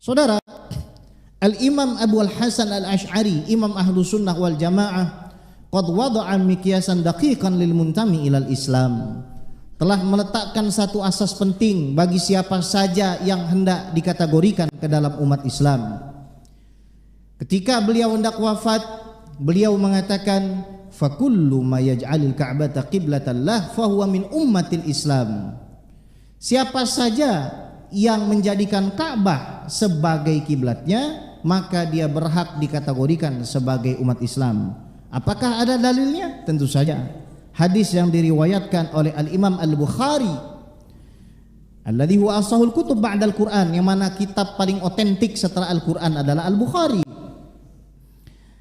Saudara, Al-Imam Abu Al-Hasan Al-Ash'ari, Imam Ahlu Sunnah wal Jamaah, qad wada'a miqyasan daqiqan lil muntami ilal Islam, telah meletakkan satu asas penting bagi siapa saja yang hendak dikategorikan ke dalam umat Islam. Ketika beliau hendak wafat, beliau mengatakan, fakullu ma yaj'alil ka'bata qiblatan lah fahuwa min ummatil Islam. Siapa saja yang menjadikan Ka'bah sebagai kiblatnya, maka dia berhak dikategorikan sebagai umat Islam. Apakah ada dalilnya? Tentu saja. Hadis yang diriwayatkan oleh Al-Imam Al-Bukhari, alladhi huwa ashahul kutub ba'dal Qur'an, yang mana kitab paling otentik setelah Al-Qur'an adalah Al-Bukhari.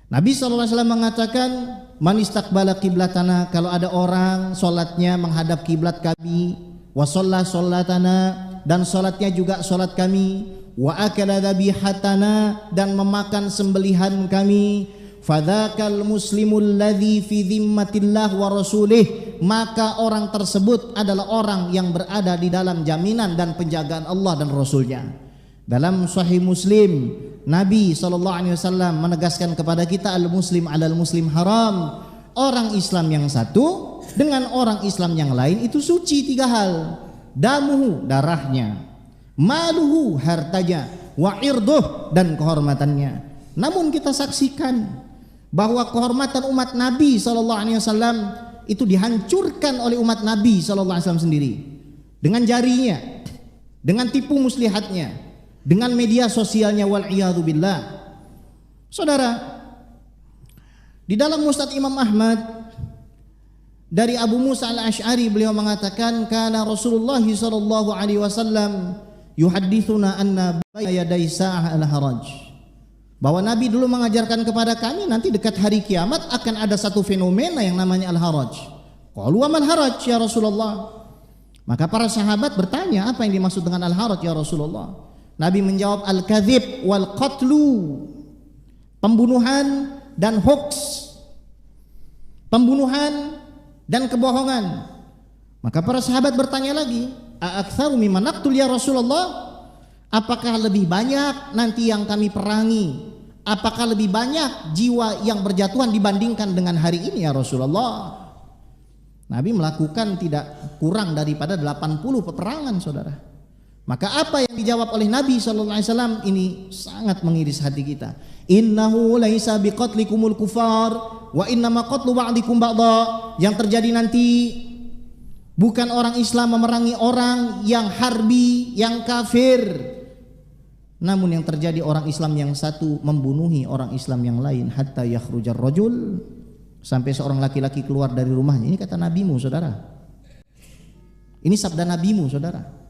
Nabi SAW mengatakan, man istaqbala qiblatana, kalau ada orang solatnya menghadap kiblat kami, wa shalla shollatana, dan solatnya juga solat kami, wa akala dhabihatana, dan memakan sembelihan kami, fadzakal muslimul ladzi fi dhimmatillah wa rasulih, maka orang tersebut adalah orang yang berada di dalam jaminan dan penjagaan Allah dan Rasulnya. Dalam Sahih Muslim, Nabi SAW menegaskan kepada kita, al-muslim alal muslim haram. Orang Islam yang satu dengan orang Islam yang lain itu suci tiga hal: damuhu, darahnya, maluhu, hartanya, wa irduh, dan kehormatannya. Namun kita saksikan bahwa kehormatan umat Nabi SAW itu dihancurkan oleh umat Nabi SAW sendiri dengan jarinya, dengan tipu muslihatnya, dengan media sosialnya, wal'iyadzu billah. Saudara, di dalam Musnad Imam Ahmad dari Abu Musa Al-Ash'ari, beliau mengatakan, kana Rasulullah sallallahu alaihi wasallam yuhadditsuna anna bayna yaday sa'ah al-haraj, bahwa Nabi dulu mengajarkan kepada kami nanti dekat hari kiamat akan ada satu fenomena yang namanya al-haraj. Qalu wa mal haraj ya Rasulullah? Maka para sahabat bertanya, apa yang dimaksud dengan al-haraj ya Rasulullah? Nabi menjawab, al-kadzib wal qatlu, pembunuhan dan hoax, pembunuhan dan kebohongan. Maka para sahabat bertanya lagi, a'aktsaru mimman naqtul ya Rasulullah? Apakah lebih banyak nanti yang kami perangi? Apakah lebih banyak jiwa yang berjatuhan dibandingkan dengan hari ini ya Rasulullah? Nabi melakukan tidak kurang daripada 80 peperangan, saudara. Maka apa yang dijawab oleh Nabi SAW ini sangat mengiris hati kita. Innahu laisa biqatlikumul kufar wa innama qatlu ba'dikum ba'dha. Yang terjadi nanti bukan orang Islam memerangi orang yang harbi, yang kafir, namun yang terjadi orang Islam yang satu membunuhi orang Islam yang lain, hatta yakhrujar rajul, sampai seorang laki-laki keluar dari rumahnya. Ini kata nabimu, saudara. Ini sabda nabimu, saudara.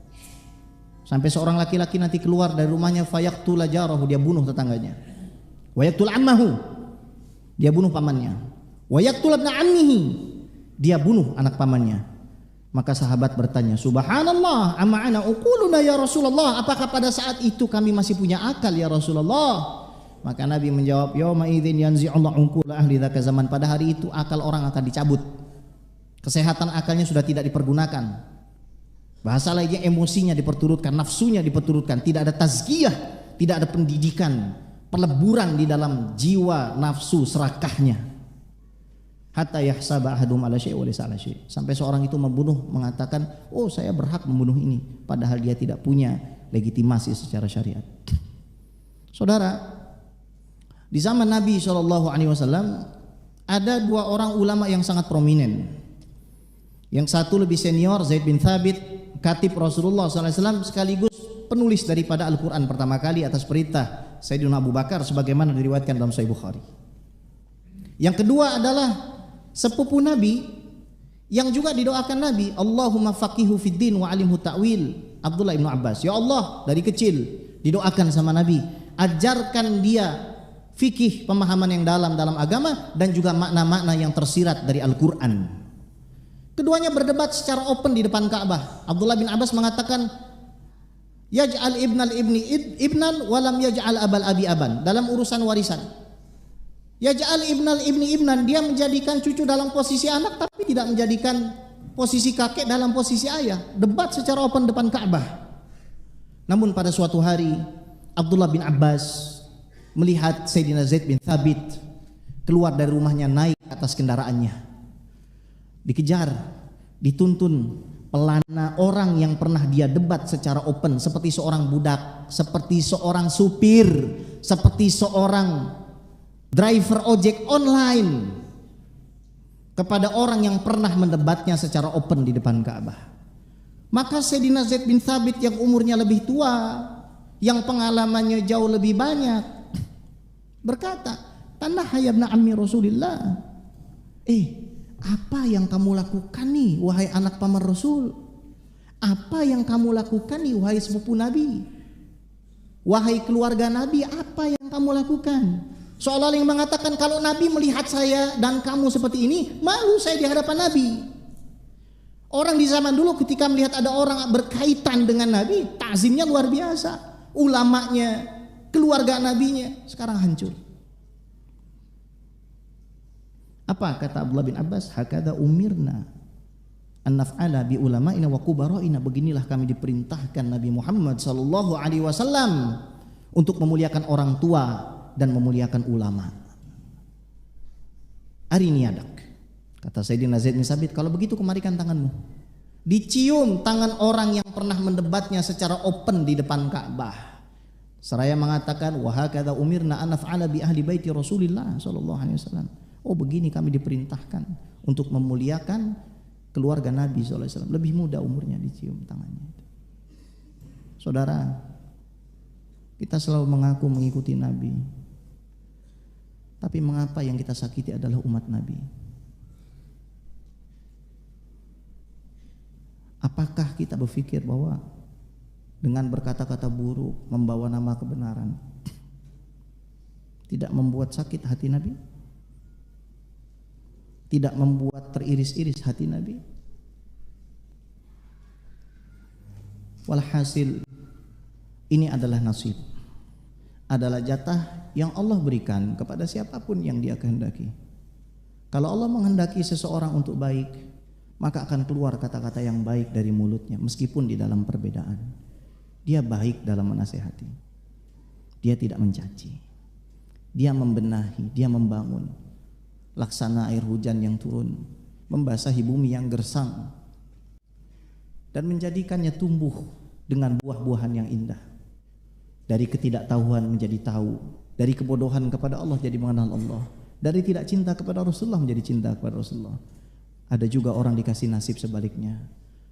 Sampai seorang laki-laki nanti keluar dari rumahnya, fayaqtul jarahu, dia bunuh tetangganya, wa yaqtul ammahu, dia bunuh pamannya, wa yaqtul ibna ammihi, dia bunuh anak pamannya. Maka sahabat bertanya, subhanallah, amma ana uquluna ya Rasulullah, apakah pada saat itu kami masih punya akal ya Rasulullah? Maka Nabi menjawab, yauma idzin yanzi'ullahu unqula ahli dzaka zaman, pada hari itu akal orang akan dicabut, kesehatan akalnya sudah tidak dipergunakan. Bahasa lainnya, emosinya diperturutkan, nafsunya diperturutkan, tidak ada tazkiyah, tidak ada pendidikan, peleburan di dalam jiwa nafsu serakahnya. Hatta yahsaba ahadum ala syai' wa laysa ala syai', sampai seorang itu membunuh mengatakan, oh saya berhak membunuh ini, padahal dia tidak punya legitimasi secara syariat. Saudara, di zaman Nabi SAW ada dua orang ulama yang sangat prominen. Yang satu lebih senior, Zaid bin Thabit, katib Rasulullah SAW, sekaligus penulis daripada Al-Quran pertama kali atas perintah Sayyidina Abu Bakar, sebagaimana diriwayatkan dalam Sahih Bukhari. Yang kedua adalah sepupu Nabi yang juga didoakan Nabi, Allahumma faqihu fid din wa alimhu ta'wil, Abdullah bin Abbas. Ya Allah, dari kecil didoakan sama Nabi, ajarkan dia fikih, pemahaman yang dalam agama, dan juga makna-makna yang tersirat dari Al-Quran. Keduanya berdebat secara open di depan Ka'bah. Abdullah bin Abbas mengatakan, yaj'al ibnal ibni ibnan walam yaj'al abal abi aban, dalam urusan warisan. Yaj'al ibnal ibni ibnan, dia menjadikan cucu dalam posisi anak tapi tidak menjadikan posisi kakek dalam posisi ayah. Debat secara open depan Ka'bah. Namun pada suatu hari Abdullah bin Abbas melihat Sayyidina Zaid bin Thabit keluar dari rumahnya naik ke atas kendaraannya. Dikejar, dituntun, pelana orang yang pernah dia debat secara open seperti seorang budak, seperti seorang supir, seperti seorang driver ojek online kepada orang yang pernah mendebatnya secara open di depan Ka'bah. Maka Sayyidina Zaid bin Thabit yang umurnya lebih tua, yang pengalamannya jauh lebih banyak, berkata, "Tanah hayabna ammi Rasulillah." Apa yang kamu lakukan nih wahai anak paman Rasul? Apa yang kamu lakukan nih wahai sepupu Nabi? Wahai keluarga Nabi, apa yang kamu lakukan? Seolah-olah yang mengatakan kalau Nabi melihat saya dan kamu seperti ini, malu saya di hadapan Nabi. Orang di zaman dulu ketika melihat ada orang berkaitan dengan Nabi, takzimnya luar biasa. Ulamanya, keluarga Nabinya, sekarang hancur. Apa kata Abdullah bin Abbas? Hakadha umirna an naf'ala bi ulama'ina wa kubara'ina. Beginilah kami diperintahkan Nabi Muhammad sallallahu alaihi wasallam untuk memuliakan orang tua dan memuliakan ulama. Arini yadak. Kata Sayyidina Zaid bin Thabit, kalau begitu kemarikan tanganmu. Dicium tangan orang yang pernah mendebatnya secara open di depan Ka'bah. Seraya mengatakan, wa hakadha umirna an naf'ala bi ahli baiti Rasulillah sallallahu alaihi wasallam. Oh, begini kami diperintahkan untuk memuliakan keluarga Nabi SAW. Lebih muda umurnya, dicium tangannya. Saudara, kita selalu mengaku mengikuti Nabi, tapi mengapa yang kita sakiti adalah umat Nabi? Apakah kita berpikir bahwa dengan berkata-kata buruk membawa nama kebenaran tidak membuat sakit hati Nabi? Tidak membuat teriris-iris hati Nabi? Walhasil, ini adalah nasib, adalah jatah yang Allah berikan kepada siapapun yang Dia kehendaki. Kalau Allah menghendaki seseorang untuk baik, maka akan keluar kata-kata yang baik dari mulutnya, meskipun di dalam perbedaan. Dia baik dalam menasihati, dia tidak mencaci, dia membenahi, dia membangun. Laksana air hujan yang turun membasahi bumi yang gersang dan menjadikannya tumbuh dengan buah-buahan yang indah. Dari ketidaktahuan menjadi tahu, dari kebodohan kepada Allah jadi mengenal Allah, dari tidak cinta kepada Rasulullah menjadi cinta kepada Rasulullah. Ada juga orang dikasih nasib sebaliknya,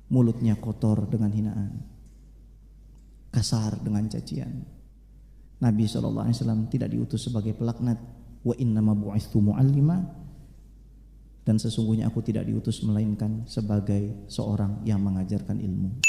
mulutnya kotor dengan hinaan, kasar dengan cacian. Nabi SAW tidak diutus sebagai pelaknat. Wa innama bu'itsu mu'allima, dan sesungguhnya aku tidak diutus melainkan sebagai seorang yang mengajarkan ilmu.